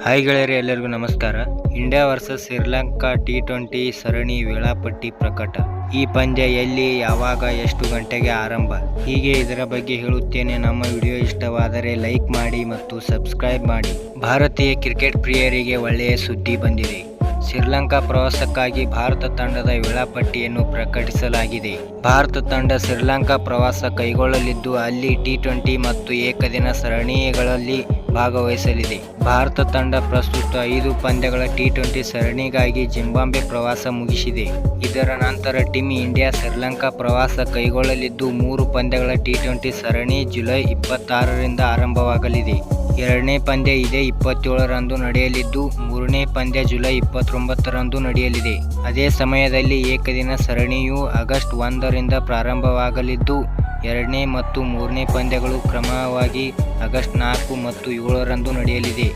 Hi ಗೆಳೆಯರೇ, ಎಲ್ಲರಿಗೂ ನಮಸ್ಕಾರ. ಇಂಡಿಯಾ ವರ್ಸಸ್ ಶ್ರೀಲಂಕಾ T20 ಸರಣಿ ವೇಳಾಪಟ್ಟಿ ಪ್ರಕಟ. ಈ ಪಂದ್ಯ ಎಲ್ಲಿ, ಯಾವಾಗ, ಎಷ್ಟು ಗಂಟೆಗೆ ಆರಂಭ, ಹೀಗೆ ಇದರ ಬಗ್ಗೆ ಹೇಳುತ್ತೇನೆ. ನಮ್ಮ ವಿಡಿಯೋ ಇಷ್ಟವಾದರೆ ಲೈಕ್ ಮಾಡಿ ಮತ್ತು ಸಬ್ಸ್ಕ್ರೈಬ್ ಮಾಡಿ. ಭಾರತೀಯ ಕ್ರಿಕೆಟ್ ಪ್ರಿಯರಿಗೆ ಒಳ್ಳೆಯ ಸುದ್ದಿ ಬಂದಿದೆ. ಶ್ರೀಲಂಕಾ ಪ್ರವಾಸಕ್ಕಾಗಿ ಭಾರತ ತಂಡದ ವೇಳಾಪಟ್ಟಿಯನ್ನು ಪ್ರಕಟಿಸಲಾಗಿದೆ. ಭಾರತ ತಂಡ ಶ್ರೀಲಂಕಾ ಪ್ರವಾಸ ಕೈಗೊಳ್ಳಲಿದ್ದು, ಅಲ್ಲಿ T20 ಮತ್ತು ಏಕದಿನ ಸರಣಿಗಳಲ್ಲಿ ಭಾಗವಹಿಸಲಿದೆ. ಭಾರತ ತಂಡ ಪ್ರಸ್ತುತ 5 ಪಂದ್ಯಗಳ T20 ಸರಣಿಗಾಗಿ ಜಿಂಬಾಬ್ವೆ ಪ್ರವಾಸ ಮುಗಿಸಿದೆ. ಇದರ ನಂತರ ಟೀಮ್ ಇಂಡಿಯಾ ಶ್ರೀಲಂಕಾ ಪ್ರವಾಸ ಕೈಗೊಳ್ಳಲಿದ್ದು, 3 ಪಂದ್ಯಗಳ T20 ಸರಣಿ ಜುಲೈ 26ರಿಂದ ಆರಂಭವಾಗಲಿದೆ. ಎರಡನೇ ಪಂದ್ಯ ಇದೇ 27ರಂದು ನಡೆಯಲಿದ್ದು, ಮೂರನೇ ಪಂದ್ಯ ಜುಲೈ 29ರಂದು ನಡೆಯಲಿದೆ. ಅದೇ ಸಮಯದಲ್ಲಿ ಏಕದಿನ ಸರಣಿಯು ಆಗಸ್ಟ್ 1ರಿಂದ ಪ್ರಾರಂಭವಾಗಲಿದ್ದು, ಎರಡನೇ ಮತ್ತು ಮೂರನೇ ಪಂದ್ಯಗಳು ಕ್ರಮವಾಗಿ ಆಗಸ್ಟ್ 4 ಮತ್ತು 7ರಂದು ನಡೆಯಲಿದೆ.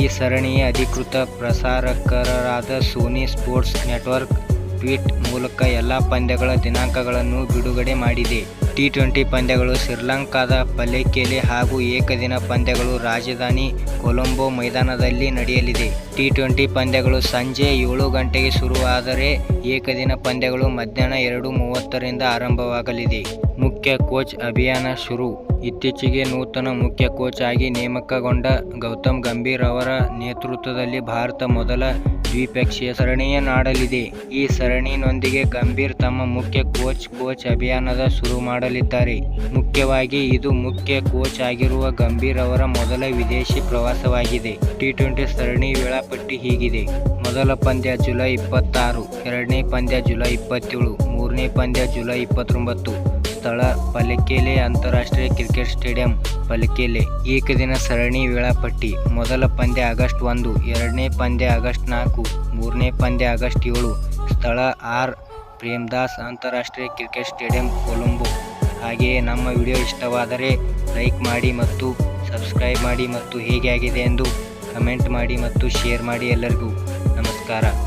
ಈ ಸರಣಿಯ ಅಧಿಕೃತ ಪ್ರಸಾರಕರಾದ ಸೋನಿ ಸ್ಪೋರ್ಟ್ಸ್ ನೆಟ್ವರ್ಕ್ ಟ್ವೀಟ್ ಮೂಲಕ ಎಲ್ಲ ಪಂದ್ಯಗಳ ದಿನಾಂಕಗಳನ್ನು ಬಿಡುಗಡೆ ಮಾಡಿದೆ. T20 ಪಂದ್ಯಗಳು ಶ್ರೀಲಂಕಾದ ಪಲೆಕೆಲೆ ಹಾಗೂ ಏಕದಿನ ಪಂದ್ಯಗಳು ರಾಜಧಾನಿ ಕೊಲಂಬೋ ಮೈದಾನದಲ್ಲಿ ನಡೆಯಲಿದೆ. T20 ಪಂದ್ಯಗಳು ಸಂಜೆ 7 ಗಂಟೆಗೆ ಶುರುವಾದರೆ, ಏಕದಿನ ಪಂದ್ಯಗಳು ಮಧ್ಯಾಹ್ನ 2:30ರಿಂದ ಆರಂಭವಾಗಲಿದೆ. ಮುಖ್ಯ ಕೋಚ್ ಅಭಿಯಾನ ಶುರು. ಇತ್ತೀಚೆಗೆ ನೂತನ ಮುಖ್ಯ ಕೋಚ್ ಆಗಿ ನೇಮಕಗೊಂಡ ಗೌತಮ್ ಗಂಭೀರ್ ಅವರ ನೇತೃತ್ವದಲ್ಲಿ ಭಾರತ ಮೊದಲ ದ್ವಿಪಕ್ಷೀಯ ಸರಣಿಯನ್ನಾಡಲಿದೆ. ಈ ಸರಣಿಯೊಂದಿಗೆ ಗಂಭೀರ್ ತಮ್ಮ ಮುಖ್ಯ ಕೋಚ್ ಅಭಿಯಾನದ ಶುರು ಮಾಡಲಿದ್ದಾರೆ. ಮುಖ್ಯವಾಗಿ ಇದು ಮುಖ್ಯ ಕೋಚ್ ಆಗಿರುವ ಗಂಭೀರ್ ಅವರ ಮೊದಲ ವಿದೇಶಿ ಪ್ರವಾಸವಾಗಿದೆ. T20 ಸರಣಿ ವೇಳಾಪಟ್ಟಿ ಹೀಗಿದೆ. ಮೊದಲ ಪಂದ್ಯ ಜುಲೈ 26, ಎರಡನೇ ಪಂದ್ಯ ಜುಲೈ 27, ಮೂರನೇ ಪಂದ್ಯ ಜುಲೈ 29. ಸ್ಥಳ ಪಲೆಕೆಲೆ ಅಂತಾರಾಷ್ಟ್ರೀಯ ಕ್ರಿಕೆಟ್ ಸ್ಟೇಡಿಯಂ, ಪಲೆಕೆಲೆ. ಏಕದಿನ ಸರಣಿ ವೇಳಾಪಟ್ಟಿ. ಮೊದಲ ಪಂದ್ಯ ಆಗಸ್ಟ್ 1, ಎರಡನೇ ಪಂದ್ಯ ಆಗಸ್ಟ್ 4, ಮೂರನೇ ಪಂದ್ಯ ಆಗಸ್ಟ್ 7. ಸ್ಥಳ ಆರ್. ಪ್ರೇಮದಾಸ ಅಂತಾರಾಷ್ಟ್ರೀಯ ಕ್ರಿಕೆಟ್ ಸ್ಟೇಡಿಯಂ, ಕೊಲಂಬೋ. ಹಾಗೆಯೇ ನಮ್ಮ ವಿಡಿಯೋ ಇಷ್ಟವಾದರೆ ಲೈಕ್ ಮಾಡಿ ಮತ್ತು ಸಬ್ಸ್ಕ್ರೈಬ್ ಮಾಡಿ ಮತ್ತು ಹೇಗೆ ಆಗಿದೆ ಎಂದು ಕಮೆಂಟ್ ಮಾಡಿ ಮತ್ತು ಶೇರ್ ಮಾಡಿ. ಎಲ್ಲರಿಗೂ ನಮಸ್ಕಾರ.